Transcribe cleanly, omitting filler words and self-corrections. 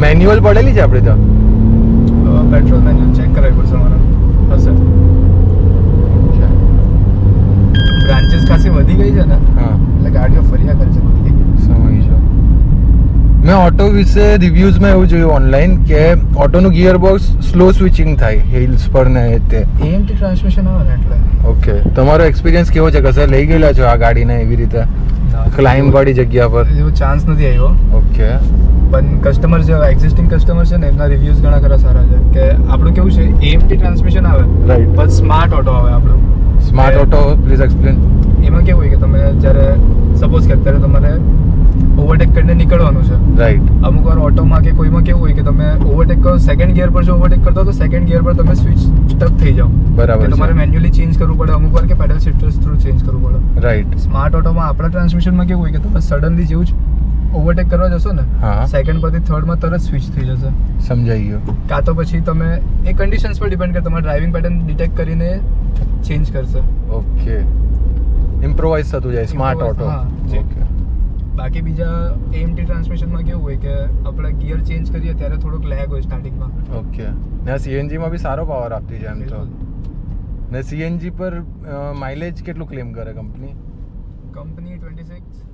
Manual પડેલી છે આપણે તો. પેટ્રોલ મેન્યુઅલ ચેક કરાવવી પડશે મારા હશે. બ્રાન્ચીસ ખાસી વધી ગઈ છે ને, હા એટલે ગાડીઓ ફર્યા કરે છે વધી ગઈ. સમજી છો. મેં ઓટો વિશે રિવ્યૂઝમાં એવું જોયું ઓનલાઈન કે ઓટોનું ગિયર બોક્સ સ્લો સ્વિચિંગ થાય હિલ્સ પર ને તે. AMT ટ્રાન્સમિશન આવે ને એટલે. ઓકે, તમારો એક્સપિરિયન્સ કેવો છે? કશે લઈ ગયેલા છો આ ગાડીને એવી રીતે ક્લાઇમ્બ વાળી જગ્યા પર? એવો ચાન્સ નથી આવ્યો. ઓકે, પણ કસ્ટમર જે એક્ઝિસ્ટિંગ કસ્ટમર છે ને એમના રિવ્યૂઝ ઘણા ખરા સારા છે કે આપણું કેવું છે AMT ટ્રાન્સમિશન આવે રાઈટ. પણ સ્માર્ટ ઓટો આવે આપણું. Smart auto please explain. એમાં કેવું હોય કે તમે જ્યારે સપોઝ કે અત્યારે તમારે ઓવરટેક કરીને નીકળવાનું છે, રાઈટ. અમુક વાર ઓટોમાં કે કોઈમાં કેવું હોય કે તમે ઓવરટેક કરો, સેકન્ડ ગિયર પર જો ઓવરટેક કરતા હો તો સેકન્ડ ગિયર પર તમે સ્વિચ સ્ટક થઈ જાઓ. બરાબર કે છે. તમારે મેન્યુઅલી ચેન્જ કરવું પડે અમુક વાર, કે પેડલ શિફ્ટર્સ થ્રુ ચેન્જ કરવું પડે. રાઈટ. સ્માર્ટ ઓટોમાં આપણા ટ્રાન્સમિશનમાં કેવું હોય કે તમે સડનલી જેવું જ ઓવરટેક કરવા જશો ને, હા. સેકન્ડ પરથી થર્ડમાં તરત સ્વિચ થઈ જશે. સમજાઈ ગયું. કાં તો પછી તમે એ કન્ડિશન્સ પર ડિપેન્ડ કરે, તમારા ડ્રાઇવિંગ પેટર્ન ડિટેક્ટ કરીને ચેન્જ કરશે. ઓકે, ઇમ્પ્રોવાઇઝ થતું જાય સ્માર્ટ ઓટો. હા, જી. ઓકે. બાકી બીજા AMT ટ્રાન્સમિશનમાં કેવું હોય કે આપણે ગિયર ચેન્જ કરીએ ત્યારે થોડોક લેગ હોય સ્ટાર્ટિંગમાં. ઓકે, ને CNG માં બી સારો પાવર આપતી છે એમ તો. ને CNG પર માઇલેજ કેટલું ક્લેમ કરે કંપની? કંપની 26